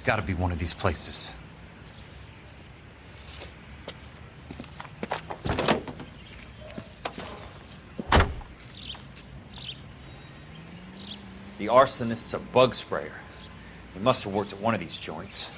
gotta be one of these places. The arsonist's a bug sprayer. He must have worked at one of these joints.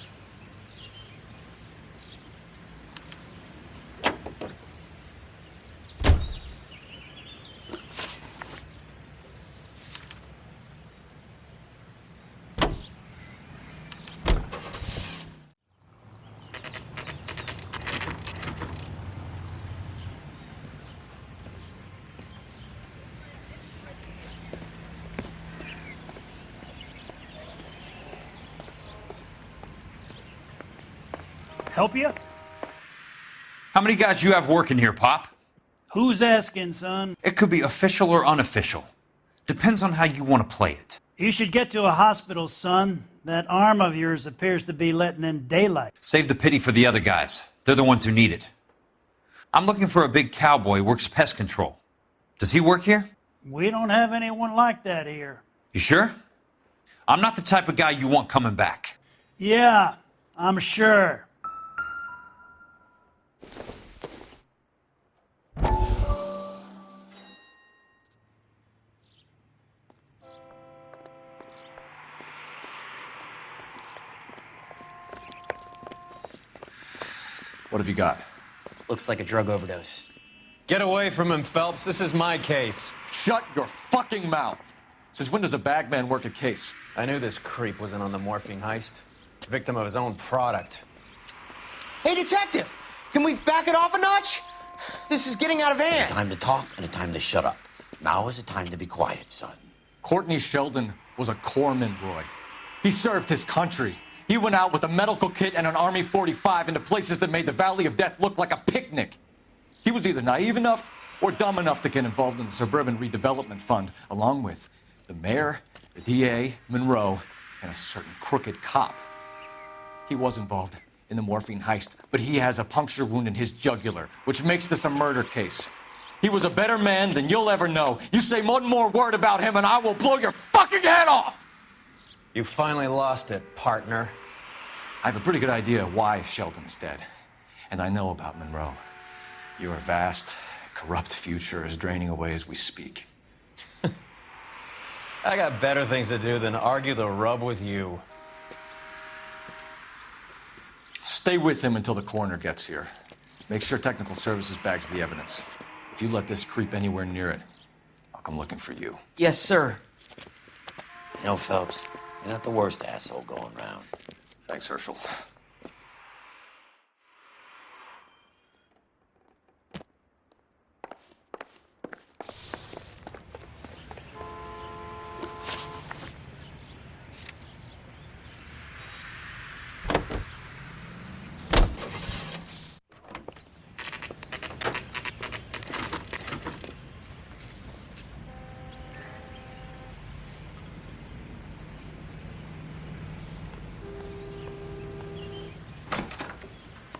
Help you? How many guys you have working here, Pop? Who's asking, son? It could be official or unofficial. Depends on how you want to play it. You should get to a hospital, son. That arm of yours appears to be letting in daylight. Save the pity for the other guys. They're the ones who need it. I'm looking for a big cowboy who works pest control. Does he work here? We don't have anyone like that here. You sure? I'm not the type of guy you want coming back. Yeah, I'm sure. What have you got? Looks like a drug overdose. Get away from him, Phelps. This is my case. Shut your fucking mouth! Since when does a bagman work a case? I knew this creep was in on the morphine heist. Victim of his own product. Hey, detective! Can we back it off a notch? This is getting out of hand. A time to talk and a time to shut up. Now is a time to be quiet, son. Courtney Sheldon was a corpsman, Roy. He served his country. He went out with a medical kit and an Army 45 into places that made the Valley of Death look like a picnic. He was either naive enough or dumb enough to get involved in the Suburban Redevelopment Fund, along with the mayor, the DA, Monroe, and a certain crooked cop. He was involved in the morphine heist, but he has a puncture wound in his jugular, which makes this a murder case. He was a better man than you'll ever know. You say one more word about him and I will blow your fucking head off! You finally lost it, partner. I have a pretty good idea why Sheldon's dead. And I know about Monroe. Your vast, corrupt future is draining away as we speak. I got better things to do than argue the rub with you. Stay with him until the coroner gets here. Make sure technical services bags the evidence. If you let this creep anywhere near it, I'll come looking for you. Yes, sir. You know, Phelps, you're not the worst asshole going round. Thanks, Herschel.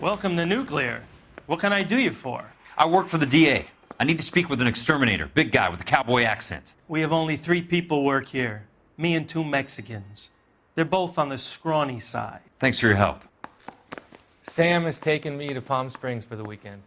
Welcome to Nuclear. What can I do you for? I work for the DA. I need to speak with an exterminator, big guy with a cowboy accent. We have only 3 people work here. Me and 2 Mexicans. They're both on the scrawny side. Thanks for your help. Sam has taken me to Palm Springs for the weekend.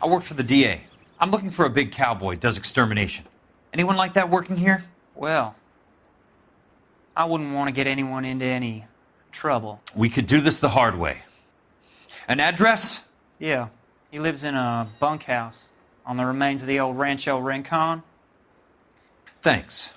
I work for the DA. I'm looking for a big cowboy, does extermination. Anyone like that working here? Well, I wouldn't want to get anyone into any trouble. We could do this the hard way. An address? Yeah, he lives in a bunkhouse on the remains of the old Rancho Rincon. Thanks.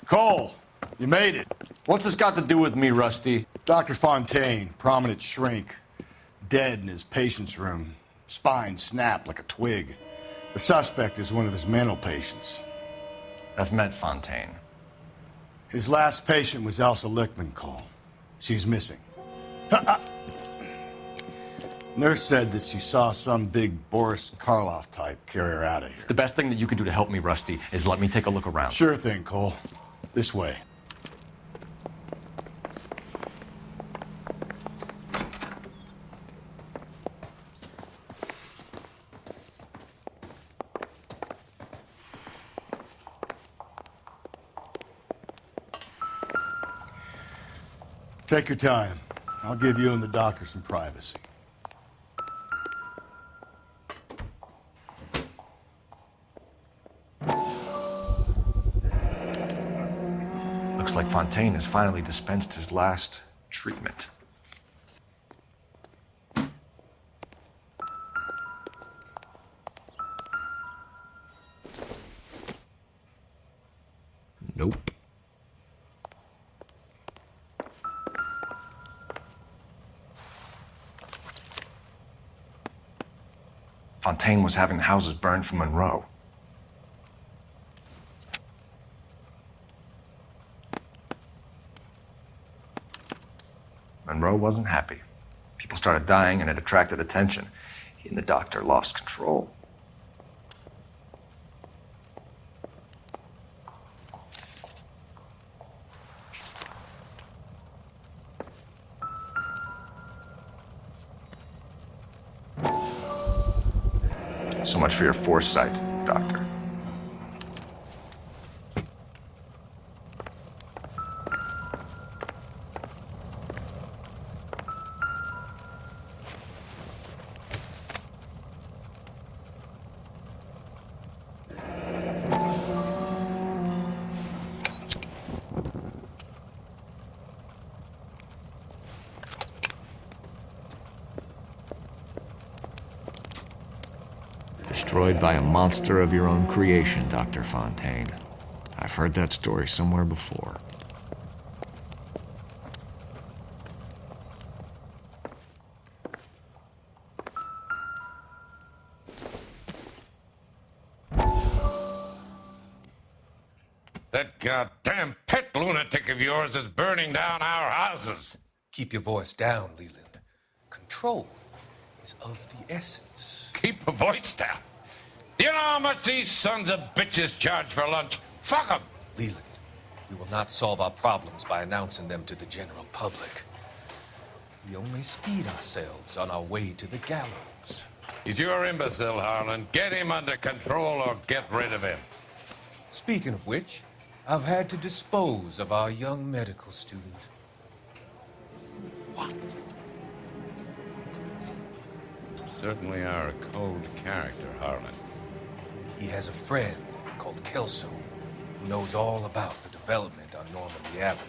Cole, you made it. What's this got to do with me, Rusty? Dr. Fontaine, prominent shrink. dead in his patient's room. Spine snapped like a twig. The suspect is one of his mental patients. I've met Fontaine. His last patient was Elsa Lichtman, Cole. She's missing. Nurse said that she saw some big Boris Karloff type carry her out of here. The best thing that you can do to help me, Rusty, is let me take a look around. Sure thing, Cole. This way. Take your time. I'll give you and the doctor some privacy. Looks like Fontaine has finally dispensed his last treatment. Nope. Fontaine was having the houses burned for Monroe. Monroe wasn't happy. People started dying and it attracted attention. He and the doctor lost control. So much for your foresight, Doctor. Destroyed by a monster of your own creation, Dr. Fontaine. I've heard that story somewhere before. That goddamn pet lunatic of yours is burning down our houses. Keep your voice down, Leland. Control is of the essence. Keep your voice down. Do you know how much these sons of bitches charge for lunch? Fuck them. Leland, we will not solve our problems by announcing them to the general public. We only speed ourselves on our way to the gallows. He's your imbecile, Harlan. Get him under control or get rid of him. Speaking of which, I've had to dispose of our young medical student. What? You certainly are a cold character, Harlan. He has a friend called Kelso who knows all about the development on Normandy Avenue.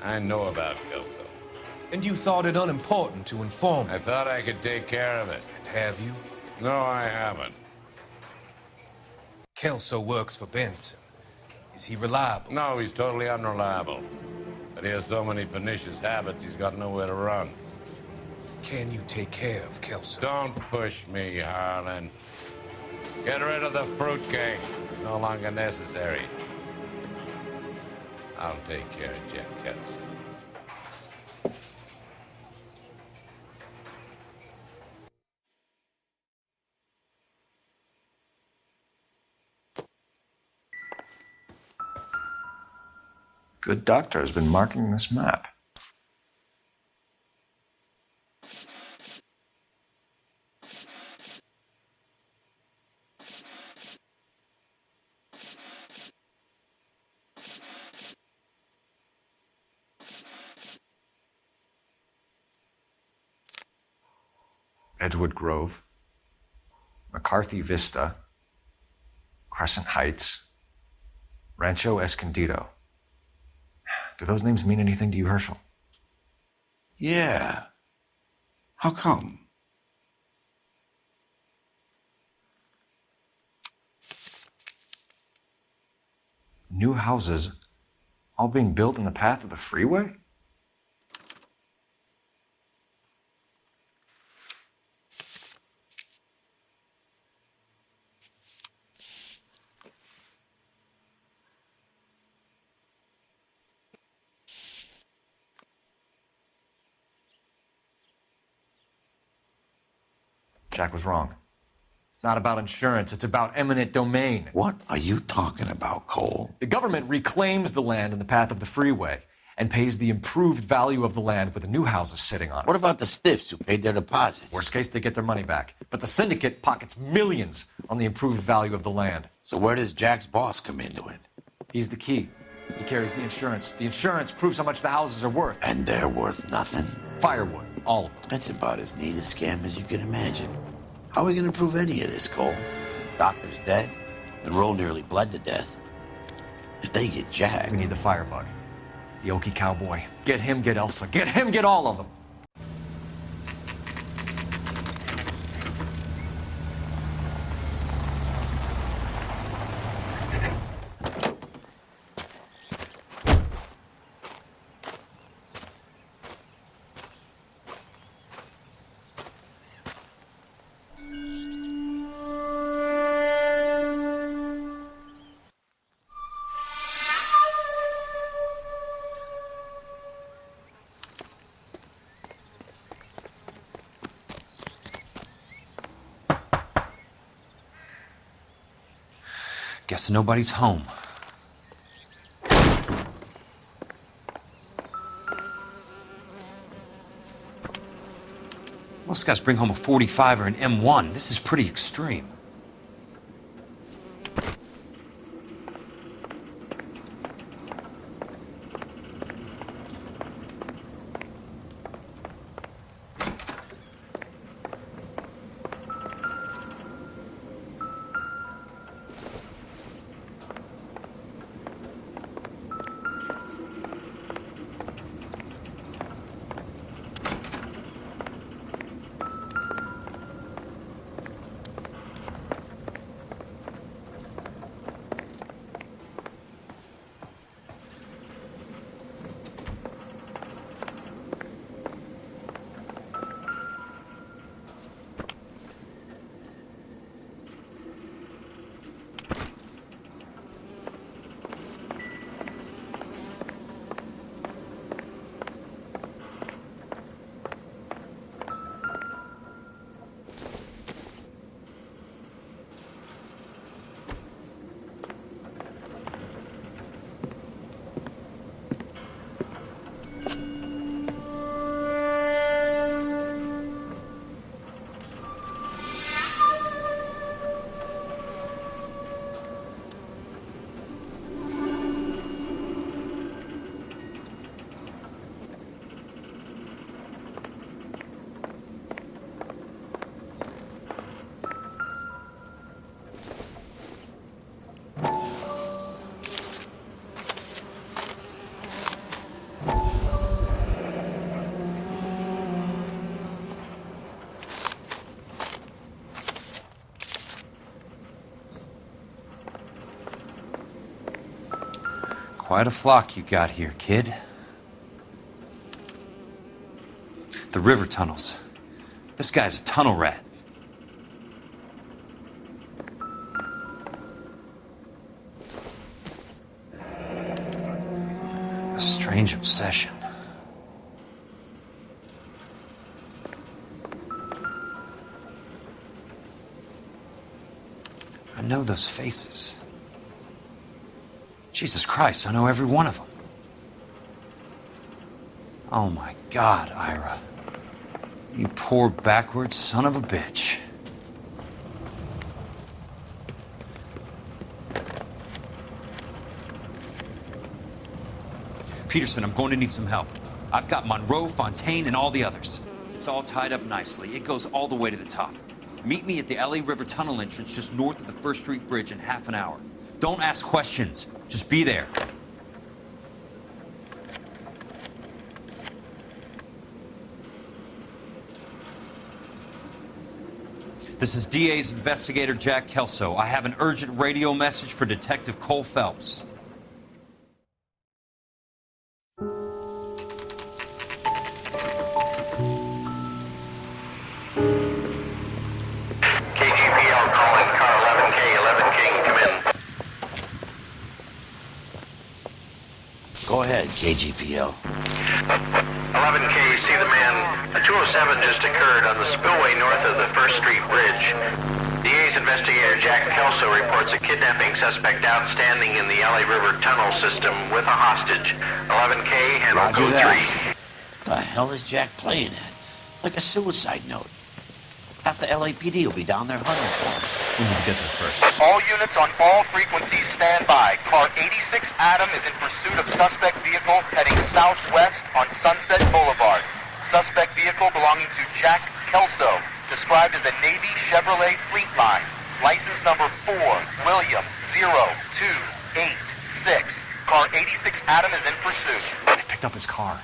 I know about Kelso. And you thought it unimportant to inform me. I thought I could take care of it. And have you? No, I haven't. Kelso works for Benson. Is he reliable? No, he's totally unreliable. But he has so many pernicious habits, he's got nowhere to run. Can you take care of Kelso? Don't push me, Harlan. Get rid of the fruitcake. It's no longer necessary. I'll take care of Jack Kelso. Good doctor has been marking this map. Edgewood Grove, McCarthy Vista, Crescent Heights, Rancho Escondido. Do those names mean anything to you, Herschel? Yeah. How come? New houses all being built in the path of the freeway? Jack was wrong. It's not about insurance, it's about eminent domain. What are you talking about, Cole? The government reclaims the land in the path of the freeway and pays the improved value of the land with the new houses sitting on it. What about the stiffs who paid their deposits? Worst case, they get their money back. But the syndicate pockets millions on the improved value of the land. So where does Jack's boss come into it? He's the key. He carries the insurance. The insurance proves how much the houses are worth. And they're worth nothing? Firewood, all of them. That's about as neat a scam as you can imagine. How are we going to prove any of this, Cole? Doctor's dead, and Roll nearly bled to death. If they get Jack... We need the firebug. The Okie cowboy. Get him, get Elsa. Get him, get all of them. Guess nobody's home. Most guys bring home a 45 or an M1. This is pretty extreme. Quite a flock you got here, kid. The river tunnels. This guy's a tunnel rat. A strange obsession. I know those faces. Jesus Christ, I know every one of them. Oh my God, Ira. You poor backwards son of a bitch. Peterson, I'm going to need some help. I've got Monroe, Fontaine, and all the others. It's all tied up nicely. It goes all the way to the top. Meet me at the LA River Tunnel entrance just north of the First Street Bridge in half an hour. Don't ask questions. Just be there. This is DA's investigator Jack Kelso. I have an urgent radio message for Detective Cole Phelps. KGPL calling car 11K, 11 King, come in. Go ahead, KGPL. 11K, see the man. A 207 just occurred on the spillway north of the 1st Street Bridge. DA's investigator Jack Kelso reports a kidnapping suspect outstanding in the LA River tunnel system with a hostage. 11K, handle Roger code that. 3. The hell is Jack playing at? Like a suicide note. Half the LAPD will be down there hunting for him. We need to get there first. All units on all frequencies stand by. Car 86 Adam is in pursuit of suspect vehicle heading southwest on Sunset Boulevard. Suspect vehicle belonging to Jack Kelso, described as a Navy Chevrolet Fleetline. License number 4, William 0286. Car 86 Adam is in pursuit. They picked up his car.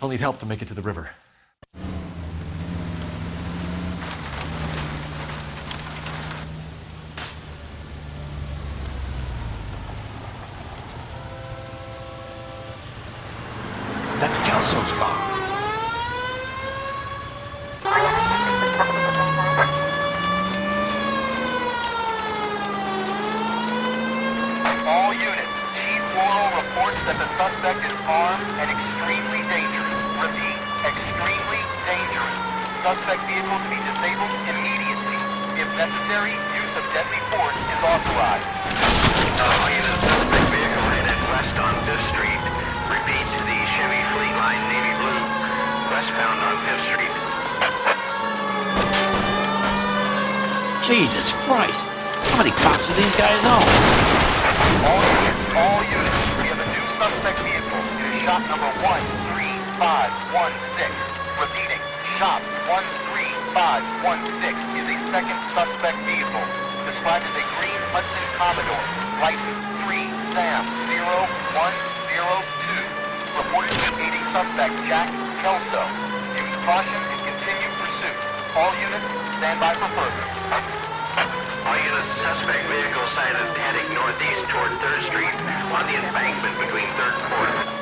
I'll need help to make it to the river. That's Kelso's car. All units, Chief Laurel reports that the suspect is armed and extremely dangerous. Repeat, extremely dangerous. Suspect vehicle to be disabled immediately. If necessary, use of deadly force is authorized. All units, suspect vehicle headed west on 5th Street. Repeat, the Chevy Fleetline Navy Blue, westbound on 5th Street. Jesus Christ. How many cops are these guys on? All units, we have a new suspect vehicle. It is shop number 13516. Repeating, shop 13516 is a second suspect vehicle, described as a green Hudson Commodore, license 3 Sam 0102. Reported to be aiding suspect Jack Kelso. Use caution and continue pursuit. All units, stand by for further. All units, suspect vehicle sighted heading northeast toward 3rd Street on the embankment between 3rd and 4th.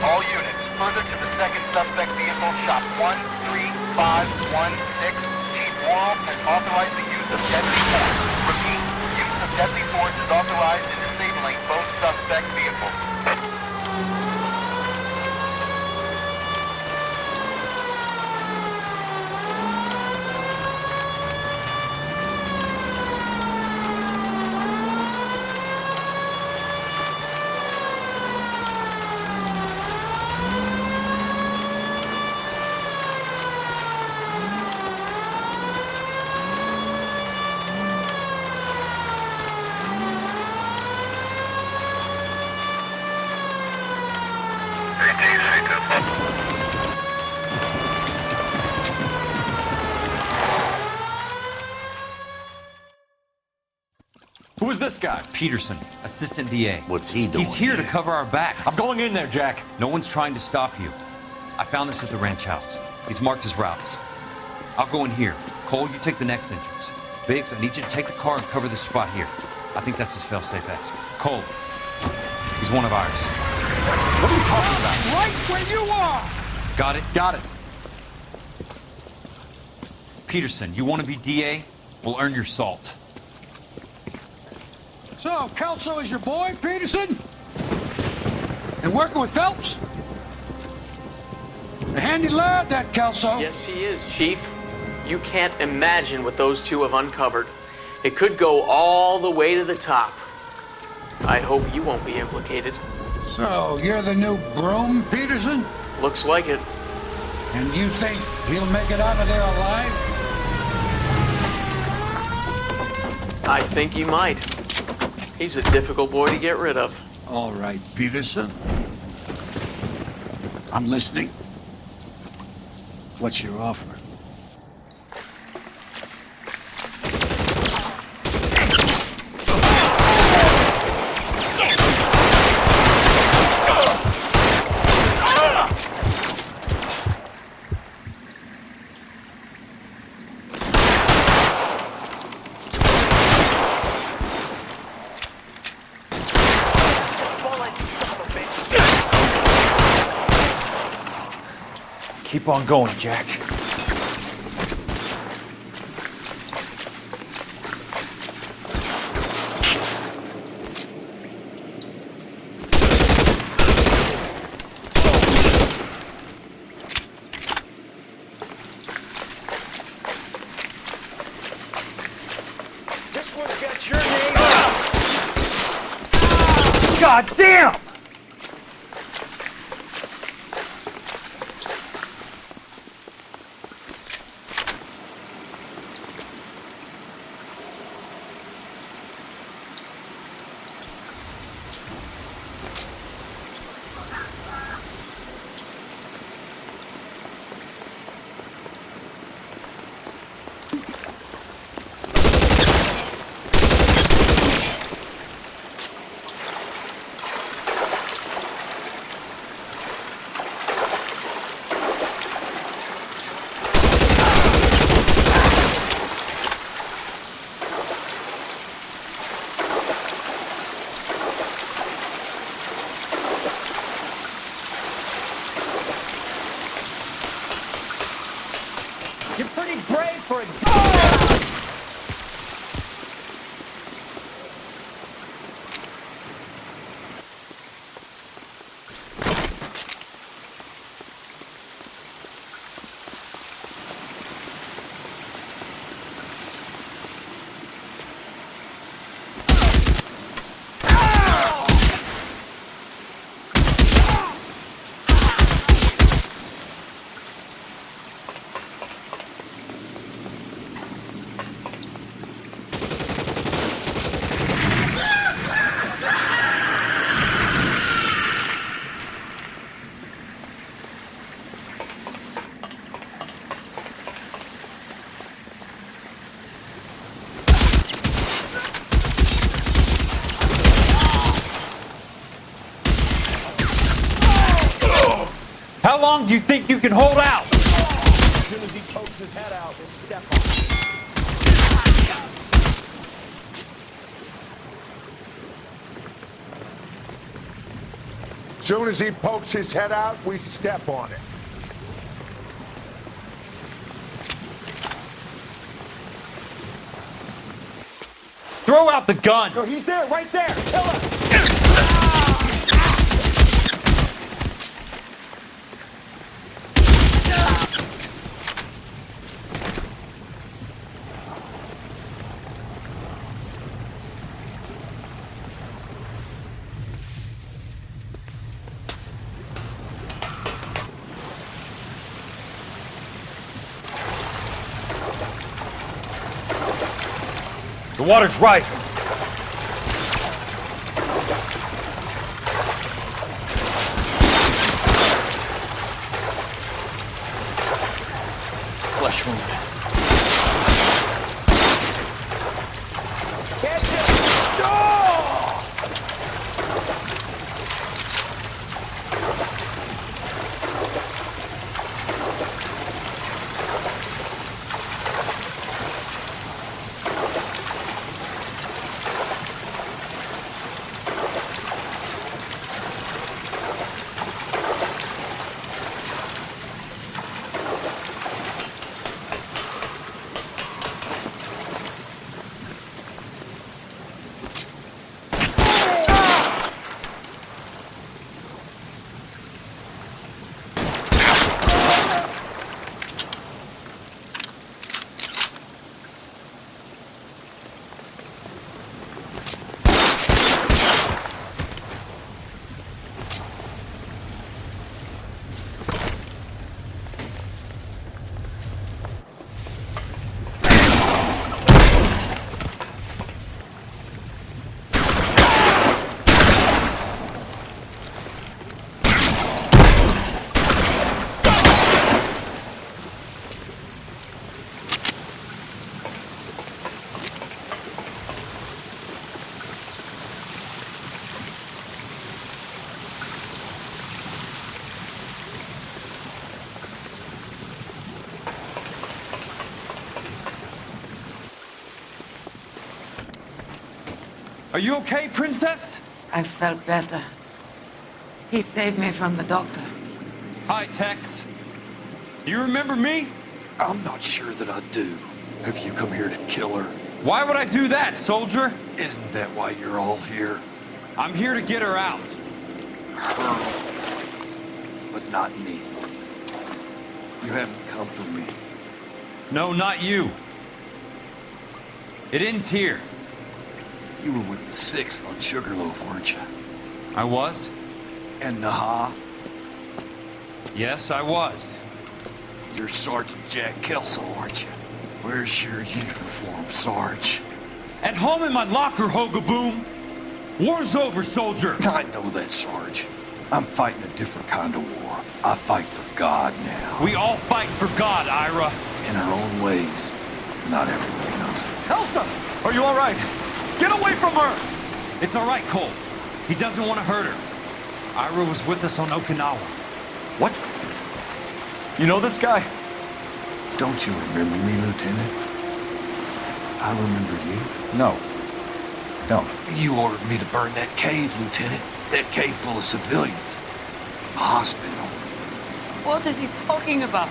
All units, further to the second suspect vehicle, shop 13516. Chief Laurel has authorized the use of deadly force. Repeat, use of deadly force is authorized in disabling both suspect vehicles. Who is this guy? Peterson, assistant DA. What's he doing? He's here to cover our backs. I'm going in there, Jack. No one's trying to stop you. I found this at the ranch house. He's marked his routes. I'll go in here. Cole, you take the next entrance. Biggs, I need you to take the car and cover this spot here. I think that's his fail-safe exit. Cole, he's one of ours. What are you talking about? Right where you are! Got it? Got it. Peterson, you want to be DA? We'll earn your salt. So, Kelso is your boy, Peterson? And working with Phelps? A handy lad, that Kelso. Yes, he is, Chief. You can't imagine what those two have uncovered. It could go all the way to the top. I hope you won't be implicated. So, you're the new broom, Peterson? Looks like it. And you think he'll make it out of there alive? I think he might. He's a difficult boy to get rid of. All right, Peterson. I'm listening. What's your offer? Keep on going, Jack. This one's got your name. God damn! You're pretty brave for a... How long do you think you can hold out? As soon as he pokes his head out, we'll step on it. Soon as he pokes his head out, we step on it. Throw out the gun! No, he's there, right there! Kill him! The water's rising. Flesh wound. Catch it! Oh! Are you okay, Princess? I felt better. He saved me from the doctor. Hi, Tex. You remember me? I'm not sure that I do. Have you come here to kill her? Why would I do that, soldier? Isn't that why you're all here? I'm here to get her out. Her. But not me. You haven't come for me. No, not you. It ends here. You were with the 6th on Sugarloaf, weren't you? I was? And Naha? Yes, I was. You're Sergeant Jack Kelso, aren't you? Where's your uniform, Sarge? At home in my locker, Hogaboom. War's over, soldier. I know that, Sarge. I'm fighting a different kind of war. I fight for God now. We all fight for God, Ira. In our own ways. Not everybody knows it. Elsa! Are you all right? Get away from her! It's all right, Cole. He doesn't want to hurt her. Ira was with us on Okinawa. What? You know this guy? Don't you remember me, Lieutenant? I remember you. No. Don't. You ordered me to burn that cave, Lieutenant. That cave full of civilians. A hospital. What is he talking about?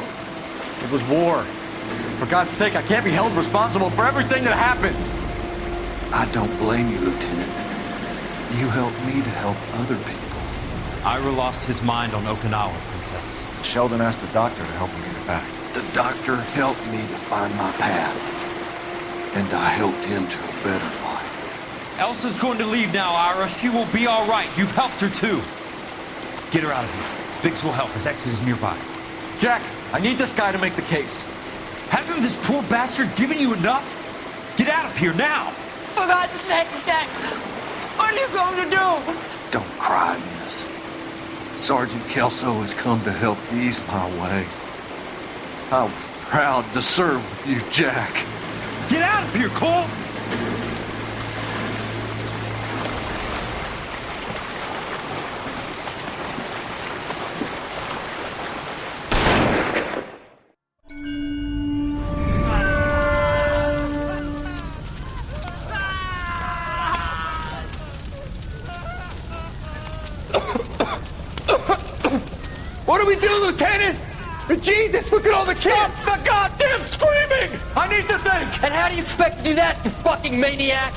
It was war. For God's sake, I can't be held responsible for everything that happened. I don't blame you, Lieutenant. You helped me to help other people. Ira lost his mind on Okinawa, Princess. Sheldon asked the doctor to help him get it back. The doctor helped me to find my path. And I helped him to a better life. Elsa's going to leave now, Ira. She will be all right. You've helped her, too. Get her out of here. Biggs will help. His ex is nearby. Jack, I need this guy to make the case. Hasn't this poor bastard given you enough? Get out of here now! For God's sake, Jack! What are you going to do? Don't cry, miss. Sergeant Kelso has come to help ease my way. I was proud to serve with you, Jack. Get out of here, Cole! What do we do, Lieutenant? Jesus, look at all the kids! Stop the goddamn screaming! I need to think! And how do you expect to do that, you fucking maniac?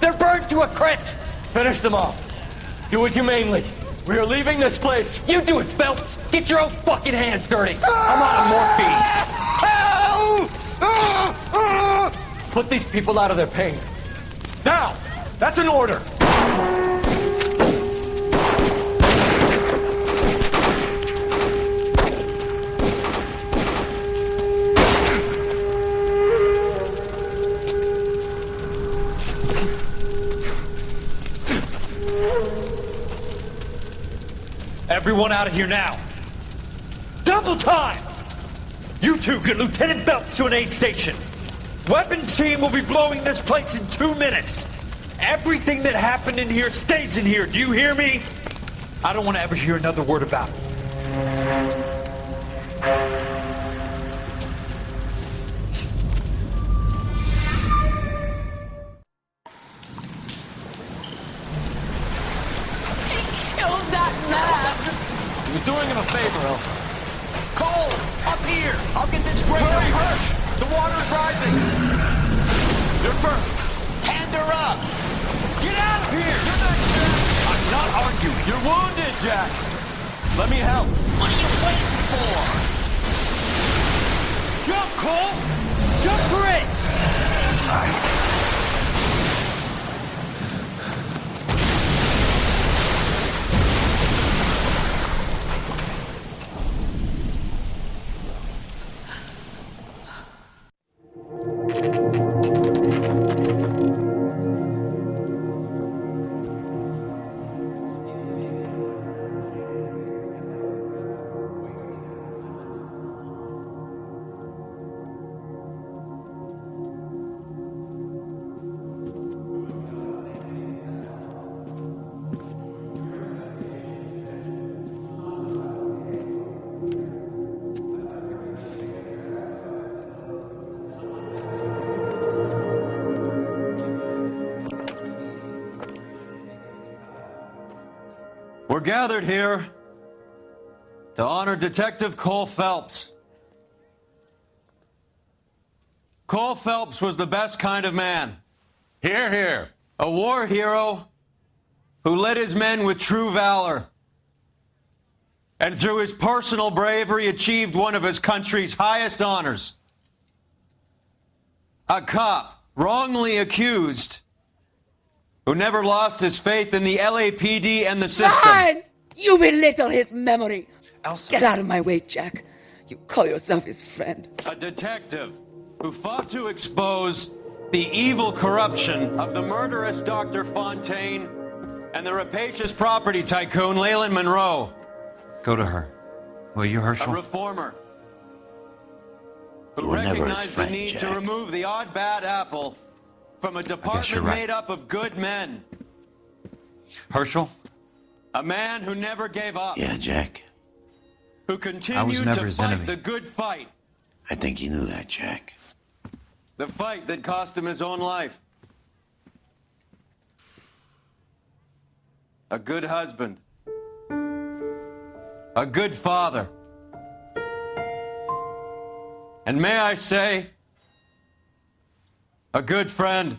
They're burned to a crisp! Finish them off. Do it humanely. We are leaving this place. You do it, Phelps! Get your own fucking hands dirty! I'm out of morphine! Put these people out of their pain. Now! That's an order! Everyone out of here now. Double time! You two get Lieutenant Phelps to an aid station. Weapons team will be blowing this place in 2 minutes. Everything that happened in here stays in here. Do you hear me? I don't want to ever hear another word about it. He was doing him a favor, Elsa. Cole, up here. I'll get this grader first. The water's rising. You're first. Hand her up. Get out of here! You're not Jack. I'm not arguing. You're wounded, Jack. Let me help. What are you waiting for? Jump, Cole! Jump for it! We're gathered here to honor Detective Cole Phelps. Cole Phelps was the best kind of man. Hear, hear. A war hero who led his men with true valor. And through his personal bravery achieved one of his country's highest honors. A cop, wrongly accused, who never lost his faith in the LAPD and the system. Fine! You belittle his memory. Elsa. Get out of my way, Jack. You call yourself his friend. A detective who fought to expose the evil corruption of the murderous Dr. Fontaine and the rapacious property tycoon Leyland Monroe. Go to her. Will you, Herschel? A reformer You who were never his recognized friend, the need Jack. to remove the odd bad apple from a department right. made up of good men. Herschel? A man who never gave up. Yeah, Jack. Who I was continued never to his fight enemy. the good fight. I think you knew that, Jack. The fight that cost him his own life. A good husband. A good father. And may I say, a good friend.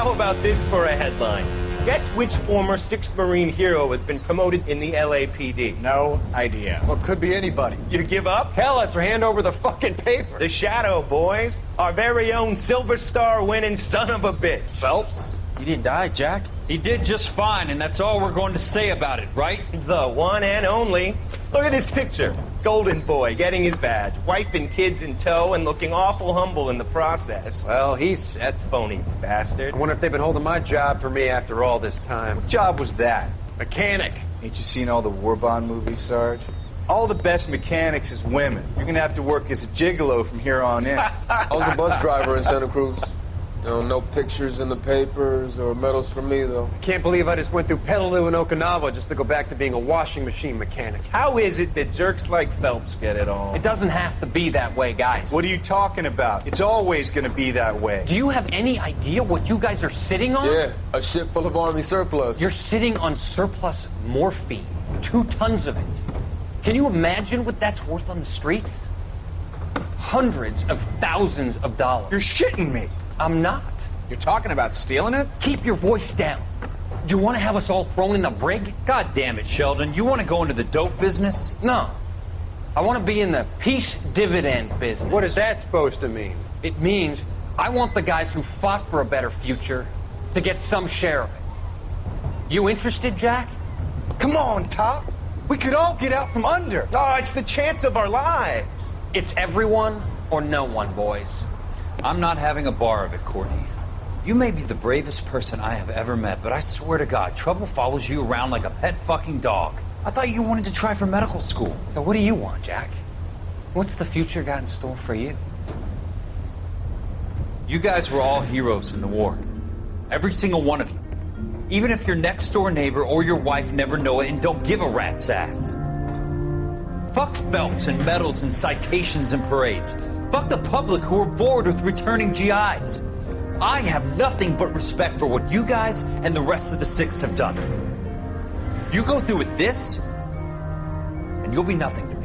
How about this for a headline? Guess which former 6th Marine hero has been promoted in the LAPD? No idea. Well, could be anybody. You give up? Tell us or hand over the fucking paper. The Shadow, boys. Our very own Silver Star winning son of a bitch. Phelps? He didn't die, Jack. He did just fine, and that's all we're going to say about it, right? The one and only. Look at this picture. Golden boy getting his badge, wife and kids in tow, and looking awful humble in the process. Well, he's That phony bastard. I wonder if they've been holding my job for me after all this time. What job was that? Mechanic. Ain't you seen all the war bond movies, Sarge? All the best mechanics is women. You're gonna have to work as a gigolo from here on in. I was a bus driver in Santa Cruz. No pictures in the papers or medals for me, though. Can't believe I just went through Petaloo and Okinawa just to go back to being a washing machine mechanic. How is it that jerks like Phelps get it all? It doesn't have to be that way, guys. What are you talking about? It's always gonna be that way. Do you have any idea what you guys are sitting on? Yeah, a ship full of Army surplus. You're sitting on surplus morphine. 2 tons of it. Can you imagine what that's worth on the streets? Hundreds of thousands of dollars. You're shitting me. I'm not. You're talking about stealing it? Keep your voice down. Do you want to have us all thrown in the brig? God damn it, Sheldon. You want to go into the dope business? No. I want to be in the peace dividend business. What is that supposed to mean? It means I want the guys who fought for a better future to get some share of it. You interested, Jack? Come on, Top. We could all get out from under. Oh, it's the chance of our lives. It's everyone or no one, boys. I'm not having a bar of it, Courtney. You may be the bravest person I have ever met, but I swear to God, trouble follows you around like a pet fucking dog. I thought you wanted to try for medical school. So what do you want, Jack? What's the future got in store for you? You guys were all heroes in the war. Every single one of you. Even if your next door neighbor or your wife never know it and don't give a rat's ass. Fuck Phelps and medals and citations and parades. Fuck the public who are bored with returning GIs. I have nothing but respect for what you guys and the rest of the 6th have done. You go through with this, and you'll be nothing to me.